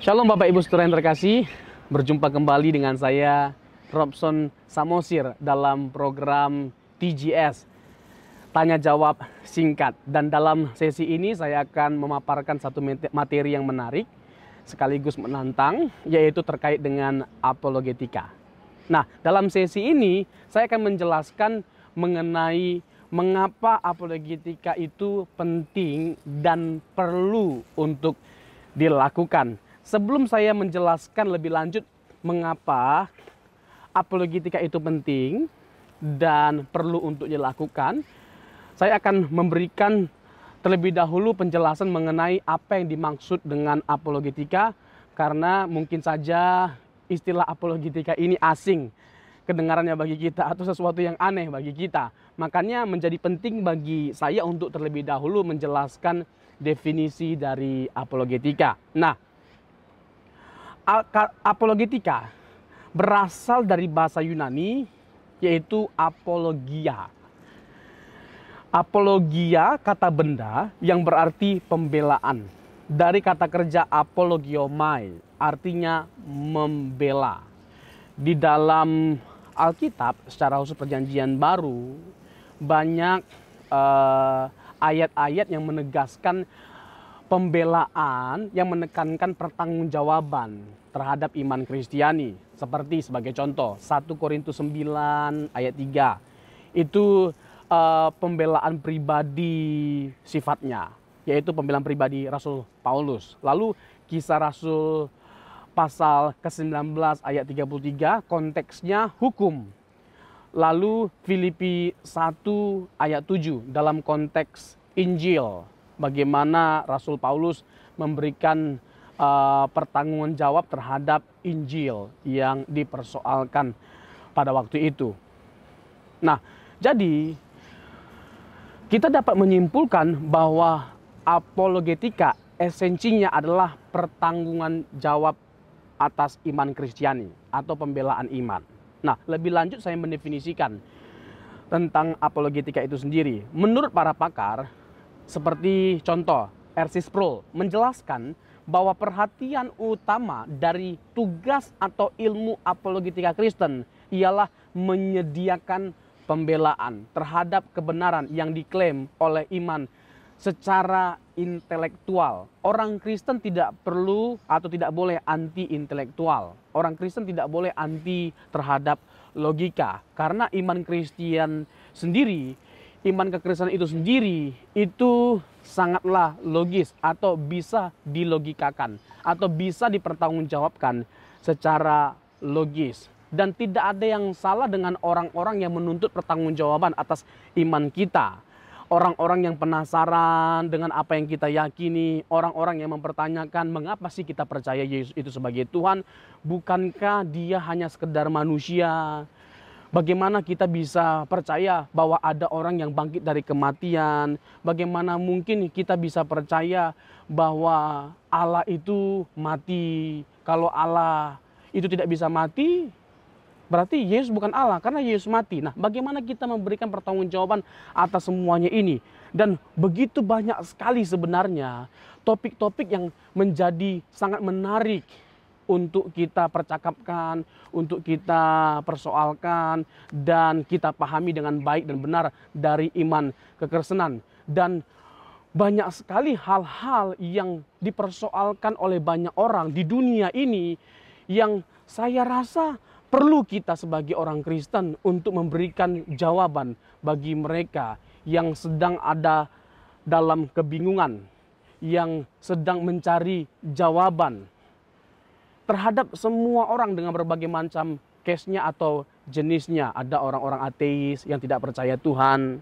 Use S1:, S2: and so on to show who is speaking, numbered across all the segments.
S1: Shalom Bapak Ibu Saudara yang terkasih, berjumpa kembali dengan saya Robson Samosir dalam program TGS Tanya Jawab Singkat. Dan dalam sesi ini saya akan memaparkan satu materi yang menarik sekaligus menantang, yaitu terkait dengan apologetika. Nah, dalam sesi ini saya akan menjelaskan mengenai mengapa apologetika itu penting dan perlu untuk dilakukan. Sebelum saya menjelaskan lebih lanjut mengapa apologetika itu penting dan perlu untuk dilakukan, saya akan memberikan terlebih dahulu penjelasan mengenai apa yang dimaksud dengan apologetika, karena mungkin saja istilah apologetika ini asing kedengarannya bagi kita atau sesuatu yang aneh bagi kita. Makanya menjadi penting bagi saya untuk terlebih dahulu menjelaskan definisi dari apologetika. Nah, apologetika berasal dari bahasa Yunani, yaitu apologia. Apologia kata benda yang berarti pembelaan. Dari kata kerja apologiomai, artinya membela. Di dalam Alkitab secara khusus Perjanjian Baru, banyak ayat-ayat yang menegaskan pembelaan yang menekankan pertanggungjawaban terhadap iman Kristiani. Seperti sebagai contoh 1 Korintus 9 ayat 3. Itu pembelaan pribadi sifatnya, yaitu pembelaan pribadi Rasul Paulus. Lalu Kisah Rasul pasal ke-19 ayat 33, konteksnya hukum. Lalu Filipi 1 ayat 7 dalam konteks Injil, bagaimana Rasul Paulus memberikan pertanggungan jawab terhadap Injil yang dipersoalkan pada waktu itu. Nah, jadi kita dapat menyimpulkan bahwa apologetika esensinya adalah pertanggungan jawab atas iman Kristiani atau pembelaan iman. Nah, lebih lanjut saya mendefinisikan tentang apologetika itu sendiri. Menurut para pakar, seperti contoh R.C. Sproul menjelaskan bahwa perhatian utama dari tugas atau ilmu apologetika Kristen ialah menyediakan pembelaan terhadap kebenaran yang diklaim oleh iman secara intelektual. Orang Kristen tidak perlu atau tidak boleh anti-intelektual. Orang Kristen tidak boleh anti terhadap logika. Karena iman Kristen sendiri, iman kekristenan itu sendiri, itu sangatlah logis atau bisa dilogikakan atau bisa dipertanggungjawabkan secara logis. Dan tidak ada yang salah dengan orang-orang yang menuntut pertanggungjawaban atas iman kita. Orang-orang yang penasaran dengan apa yang kita yakini, orang-orang yang mempertanyakan mengapa sih kita percaya Yesus itu sebagai Tuhan, bukankah dia hanya sekedar manusia? Bagaimana kita bisa percaya bahwa ada orang yang bangkit dari kematian? Bagaimana mungkin kita bisa percaya bahwa Allah itu mati? Kalau Allah itu tidak bisa mati, berarti Yesus bukan Allah karena Yesus mati. Nah, bagaimana kita memberikan pertanggungjawaban atas semuanya ini? Dan begitu banyak sekali sebenarnya topik-topik yang menjadi sangat menarik untuk kita percakapkan, untuk kita persoalkan, dan kita pahami dengan baik dan benar dari iman kekristenan. Dan banyak sekali hal-hal yang dipersoalkan oleh banyak orang di dunia ini yang saya rasa perlu kita sebagai orang Kristen untuk memberikan jawaban bagi mereka yang sedang ada dalam kebingungan, yang sedang mencari jawaban terhadap semua orang dengan berbagai macam case-nya atau jenisnya. Ada orang-orang ateis yang tidak percaya Tuhan.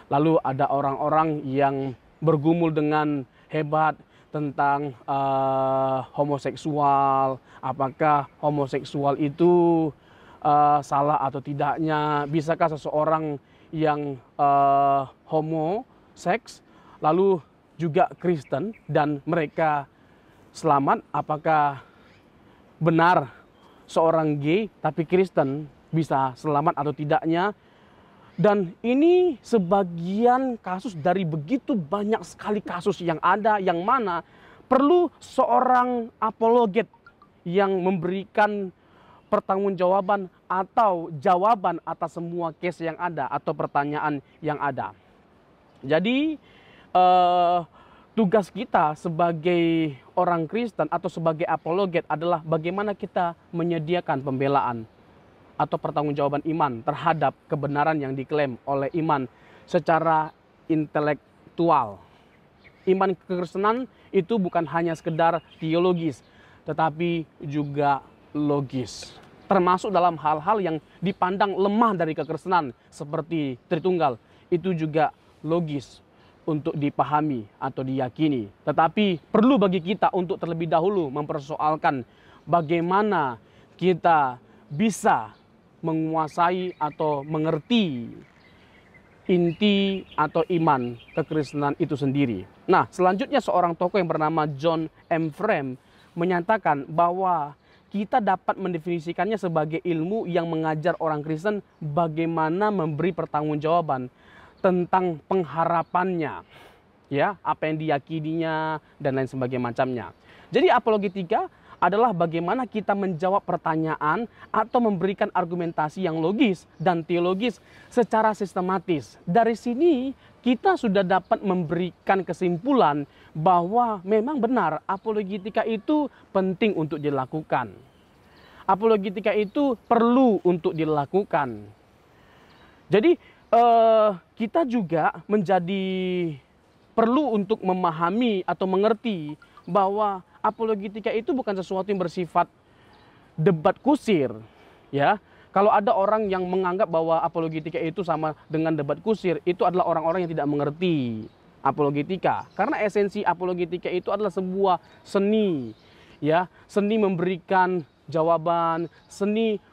S1: Lalu ada orang-orang yang bergumul dengan hebat tentang homoseksual. Apakah homoseksual itu salah atau tidaknya? Bisakah seseorang yang homoseks lalu juga Kristen dan mereka selamat? Apakah benar seorang gay tapi Kristen bisa selamat atau tidaknya? Dan ini sebagian kasus dari begitu banyak sekali kasus yang ada, yang mana perlu seorang apologet yang memberikan pertanggungjawaban atau jawaban atas semua case yang ada atau pertanyaan yang ada. Jadi tugas kita sebagai orang Kristen atau sebagai apologet adalah bagaimana kita menyediakan pembelaan atau pertanggungjawaban iman terhadap kebenaran yang diklaim oleh iman secara intelektual. Iman kekristenan itu bukan hanya sekedar teologis, tetapi juga logis. Termasuk dalam hal-hal yang dipandang lemah dari kekristenan seperti Tritunggal, itu juga logis untuk dipahami atau diyakini. Tetapi perlu bagi kita untuk terlebih dahulu mempersoalkan bagaimana kita bisa menguasai atau mengerti inti atau iman kekristenan itu sendiri. Nah, selanjutnya seorang tokoh yang bernama John M. Frame menyatakan bahwa kita dapat mendefinisikannya sebagai ilmu yang mengajar orang Kristen bagaimana memberi pertanggungjawaban tentang pengharapannya, ya, apa yang diyakininya dan lain sebagainya macamnya. Jadi apologetika adalah bagaimana kita menjawab pertanyaan atau memberikan argumentasi yang logis dan teologis secara sistematis. Dari sini kita sudah dapat memberikan kesimpulan bahwa memang benar apologetika itu penting untuk dilakukan. Apologetika itu perlu untuk dilakukan. Jadi kita juga menjadi perlu untuk memahami atau mengerti bahwa apologetika itu bukan sesuatu yang bersifat debat kusir, ya. Kalau ada orang yang menganggap bahwa apologetika itu sama dengan debat kusir, itu adalah orang-orang yang tidak mengerti apologetika. Karena esensi apologetika itu adalah sebuah seni, ya, seni memberikan jawaban, seni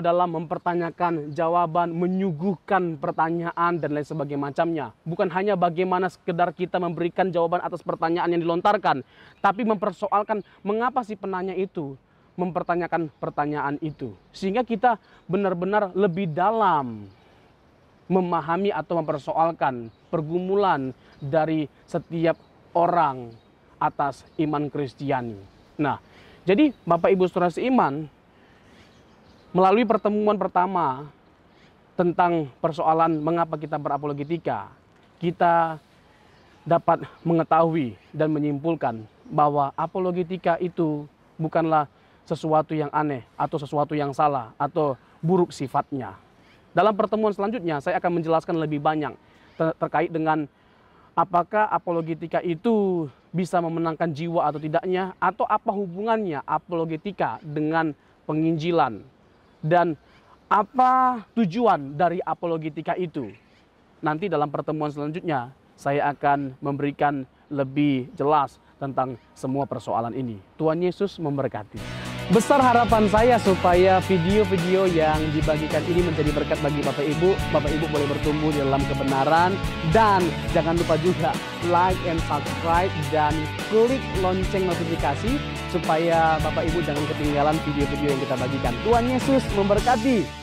S1: dalam mempertanyakan jawaban, menyuguhkan pertanyaan dan lain sebagainya macamnya. Bukan hanya bagaimana sekedar kita memberikan jawaban atas pertanyaan yang dilontarkan, tapi mempersoalkan mengapa si penanya itu mempertanyakan pertanyaan itu. Sehingga kita benar-benar lebih dalam memahami atau mempersoalkan pergumulan dari setiap orang atas iman Kristiani. Nah, jadi Bapak Ibu Saudara seiman, melalui pertemuan pertama tentang persoalan mengapa kita berapologetika, kita dapat mengetahui dan menyimpulkan bahwa apologetika itu bukanlah sesuatu yang aneh atau sesuatu yang salah atau buruk sifatnya. Dalam pertemuan selanjutnya saya akan menjelaskan lebih banyak terkait dengan apakah apologetika itu bisa memenangkan jiwa atau tidaknya, atau apa hubungannya apologetika dengan penginjilan. Dan apa tujuan dari apologetika itu? Nanti dalam pertemuan selanjutnya saya akan memberikan lebih jelas tentang semua persoalan ini. Tuhan Yesus memberkati. Besar harapan saya supaya video-video yang dibagikan ini menjadi berkat bagi Bapak Ibu. Bapak Ibu boleh bertumbuh di dalam kebenaran. Dan jangan lupa juga like and subscribe dan klik lonceng notifikasi supaya Bapak Ibu jangan ketinggalan video-video yang kita bagikan. Tuhan Yesus memberkati.